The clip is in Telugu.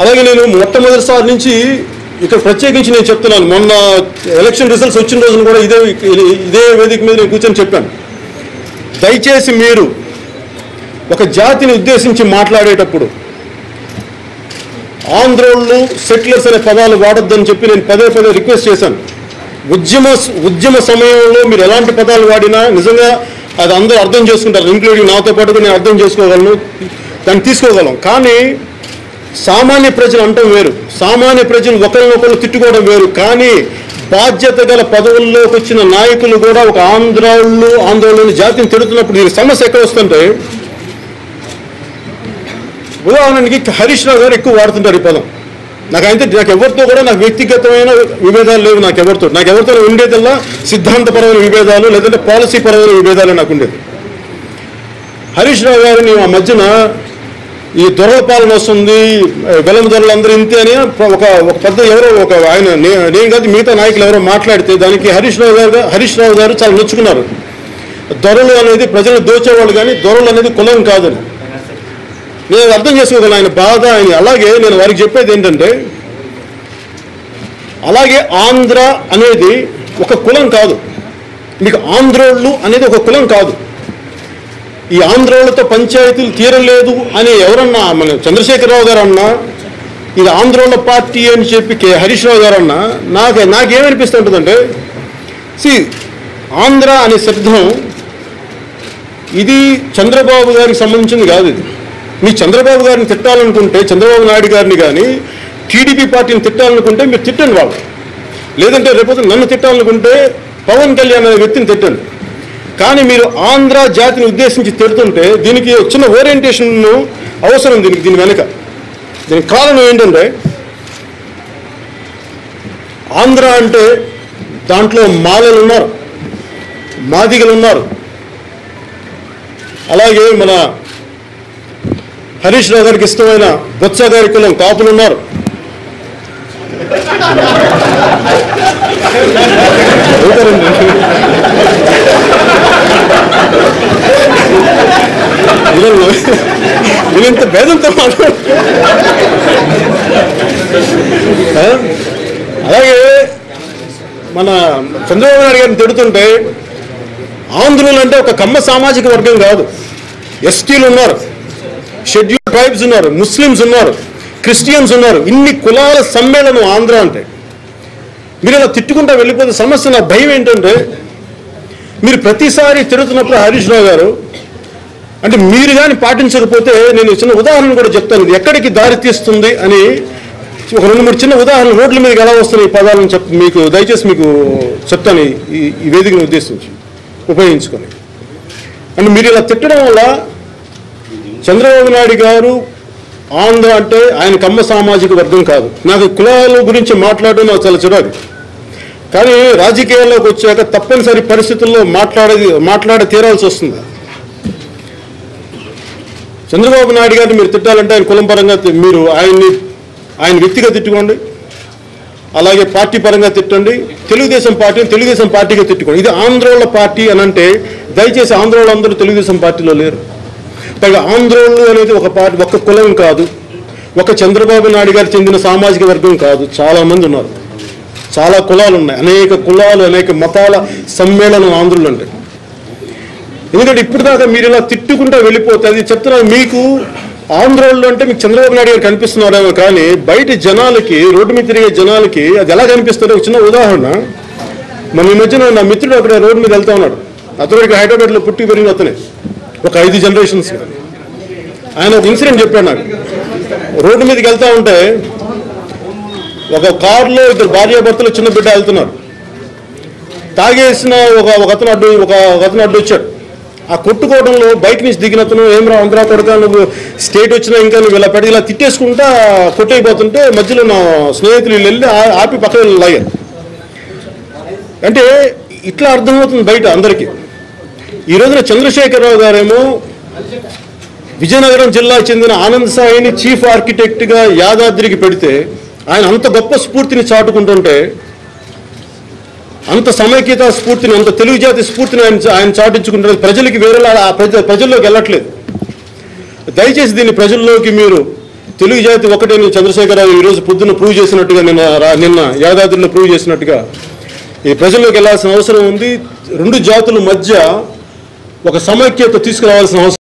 అలాగే నేను మొట్టమొదటిసారి నుంచి ఇక్కడ ప్రత్యేకించి నేను చెప్తున్నాను, మొన్న ఎలక్షన్ రిజల్ట్స్ వచ్చిన రోజున కూడా ఇదే వేదిక మీద నేను కూర్చొని చెప్పాను, దయచేసి మీరు ఒక జాతిని ఉద్దేశించి మాట్లాడేటప్పుడు ఆంధ్రోళ్ళు సెటిలర్స్ అనే పదాలు వాడొద్దని చెప్పి నేను పదే రిక్వెస్ట్ చేశాను. ఉద్యమ సమయంలో మీరు ఎలాంటి పదాలు వాడినా నిజంగా అది అందరూ అర్థం చేసుకుంటారు, ఇంక్లూడింగ్ నాతో పాటు నేను అర్థం చేసుకోగలను, దాన్ని తీసుకోగలం. కానీ సామాన్య ప్రజలు అంటాం వేరు, సామాన్య ప్రజలు ఒకరినొకరు తిట్టుకోవడం వేరు. కానీ బాధ్యత గల పదవుల్లోకి వచ్చిన నాయకులు కూడా ఒక ఆంధ్రోళ్ళని జాతిని తిడుతున్నప్పుడు దీనికి సమస్య ఎక్కడ వస్తుంటే, ఉదాహరణకి హరీష్ రావు గారు ఎక్కువ వాడుతుంటారు ఈ పదం. నాకు ఎవరితో కూడా నాకు వ్యక్తిగతమైన విభేదాలు లేవు, నాకు ఎవరితో ఉండేదల్లా సిద్ధాంతపరమైన విభేదాలు లేదంటే పాలసీ పరమైన విభేదాలు నాకు ఉండేది. హరీష్ రావు గారిని ఆ మధ్యన ఈ దొరల పాలన వస్తుంది, వెలం దొరలందరూ ఇంతే అని ఒక పెద్ద ఎవరో ఒక ఆయన నేను కాదు మిగతా నాయకులు ఎవరో మాట్లాడితే దానికి హరీష్ రావు గారు చాలా నొచ్చుకున్నారు. దొరలు అనేది ప్రజలు దోచేవాళ్ళు కానీ దొరలు అనేది కులం కాదని. నేను అర్థం చేసుకోగలను ఆయన బాధ ఆయన. అలాగే నేను వారికి చెప్పేది ఏంటంటే, అలాగే ఆంధ్ర అనేది ఒక కులం కాదు, మీకు ఆంధ్రోళ్ళు అనేది ఒక కులం కాదు. ఈ ఆంధ్రోళ్ళతో పంచాయతీలు తీరలేదు అని ఎవరన్నా మన చంద్రశేఖరరావు గారు అన్నా, ఇది ఆంధ్రోళ్ళ పార్టీ అని చెప్పి హరీష్ రావు గారు అన్నా నాకేమనిపిస్తుంటుందంటే, ఆంధ్ర అనే శబ్దం ఇది చంద్రబాబు గారికి సంబంధించింది కాదు. ఇది మీ చంద్రబాబు గారిని తిట్టాలనుకుంటే, చంద్రబాబు నాయుడు గారిని కానీ టీడీపీ పార్టీని తిట్టాలనుకుంటే మీరు తిట్టండి వాళ్ళు, లేదంటే రేపు నన్ను తిట్టాలనుకుంటే పవన్ కళ్యాణ్ అనే వ్యక్తిని తిట్టండి. కానీ మీరు ఆంధ్ర జాతిని ఉద్దేశించి తిడుతుంటే దీనికి చిన్న ఓరియంటేషన్ అవసరం. దీని వెనుక దీనికి కారణం ఏంటంటే, ఆంధ్ర అంటే దాంట్లో మాలలు ఉన్నారు, మాదిగలు ఉన్నారు, అలాగే మన హరీష్ రావు గారికి ఇష్టమైన బొత్స గారి కులం కాపులు ఉన్నారు, ఇంత భేదంతో మాట్లాడు. అలాగే మన చంద్రబాబు నాయుడు గారిని తిడుతుంటే ఆంధ్రులు అంటే ఒక కమ్మ సామాజిక వర్గం కాదు, ఎస్టీలు ఉన్నారు, షెడ్యూల్ ట్రైబ్స్ ఉన్నారు, ముస్లిమ్స్ ఉన్నారు, క్రిస్టియన్స్ ఉన్నారు, ఇన్ని కులాల సమ్మేళనం ఆంధ్ర అంటే. మీరు అలా తిట్టుకుంటా వెళ్ళిపోతే సమస్య. నా భయం ఏంటంటే, మీరు ప్రతిసారి తిడుతున్నప్పుడు హరీష్ రావు గారు అంటే మీరు కానీ పాటించకపోతే, నేను చిన్న ఉదాహరణ కూడా చెప్తాను, ఇది ఎక్కడికి దారి తీస్తుంది అని ఒక 2-3 చిన్న ఉదాహరణ రోడ్ల మీదకి ఎలా వస్తున్నాయి ఈ పదాలను మీకు దయచేసి మీకు చెప్తాను, ఈ వేదికను ఉద్దేశించి ఉపయోగించుకొని. అంటే మీరు ఇలా తిట్టడం వల్ల చంద్రబాబు నాయుడు గారు ఆంధ్ర అంటే ఆయన కమ్మ సామాజిక వర్గం కాదు. నాకు కులాల గురించి మాట్లాడడం నాకు చాలా చిరాకు. కానీ రాజకీయాల్లోకి వచ్చాక తప్పనిసరి పరిస్థితుల్లో మాట్లాడే తీరాల్సి వస్తుంది. చంద్రబాబు నాయుడు గారిని మీరు తిట్టాలంటే ఆయన కులం పరంగా మీరు ఆయన వ్యక్తిగా తిట్టుకోండి, అలాగే పార్టీ పరంగా తిట్టండి, తెలుగుదేశం పార్టీగా తిట్టుకోండి. ఇది ఆంధ్రోళ్ళ పార్టీ అని అంటే దయచేసి ఆంధ్రోళ్ళు అందరూ తెలుగుదేశం పార్టీలో లేరు. పైగా ఆంధ్రోళ్ళు అనేది ఒక పార్టీ, ఒక కులం కాదు, ఒక చంద్రబాబు నాయుడు గారు చెందిన సామాజిక వర్గం కాదు, చాలామంది ఉన్నారు, చాలా కులాలు ఉన్నాయి, అనేక కులాలు అనేక మతాల సమ్మేళనం ఆంధ్రులు అంటే. ఎందుకంటే ఇప్పుడు దాకా మీరు ఇలా తిట్టుకుంటా వెళ్ళిపోతే అది చెప్తున్నారు. మీకు ఆంధ్రోళ్ళు అంటే మీకు చంద్రబాబు నాయుడు గారు కనిపిస్తున్నారేమో, కానీ బయట జనాలకి, రోడ్డు మీద తిరిగే జనాలకి అది ఎలా కనిపిస్తుందో ఒక చిన్న ఉదాహరణ. మన ఈ మధ్యన నా మిత్రుడు అక్కడ రోడ్డు మీద వెళ్తా ఉన్నాడు, అతనికి హైదరాబాద్లో పుట్టి పెరిగిన అతనే, ఒక 5 జనరేషన్స్. ఆయన ఒక ఇన్సిడెంట్ చెప్పాడు నాకు. రోడ్డు మీదకి వెళ్తా ఉంటే ఒక కారులో 2 భార్యాభర్తలు చిన్న బిడ్డ వెళ్తున్నారు. తాగేసిన ఒక అతను అడ్డు వచ్చాడు. ఆ కొట్టుకోవడంలో బైక్ నుంచి దిగిన అతను, ఏం ఆంధ్రా కొడక నువ్వు స్టేట్ వచ్చినా ఇంకా నువ్వు ఇలా పెట్టి ఇలా తిట్టేసుకుంటా కొట్టయిపోతుంటే మధ్యలో నా స్నేహితులు వెళ్ళి ఆపి పక్కన లాగారు. అంటే ఇట్లా అర్థమవుతుంది బయట అందరికీ. ఈ రోజున చంద్రశేఖరరావు గారేమో విజయనగరం జిల్లాకు చెందిన ఆనంద్ సాయిని చీఫ్ ఆర్కిటెక్ట్గా యాదాద్రికి పెడితే ఆయన అంత గొప్ప స్ఫూర్తిని చాటుకుంటుంటే, అంత సమైక్యత స్ఫూర్తిని, అంత తెలుగు జాతి స్ఫూర్తిని ఆయన చాటించుకుంటారు. ప్రజలకి వేరేలా ప్రజల్లోకి వెళ్ళట్లేదు. దయచేసి దీన్ని ప్రజల్లోకి మీరు తెలుగు జాతి ఒకటే చంద్రశేఖరరావు ఈరోజు పొద్దున్న ప్రూవ్ చేసినట్టుగా నిన్న యాదాద్రిలో ప్రూవ్ చేసినట్టుగా ఈ ప్రజల్లోకి వెళ్ళాల్సిన అవసరం ఉంది. రెండు జాతుల మధ్య ఒక సమైక్యత తీసుకురావాల్సిన అవసరం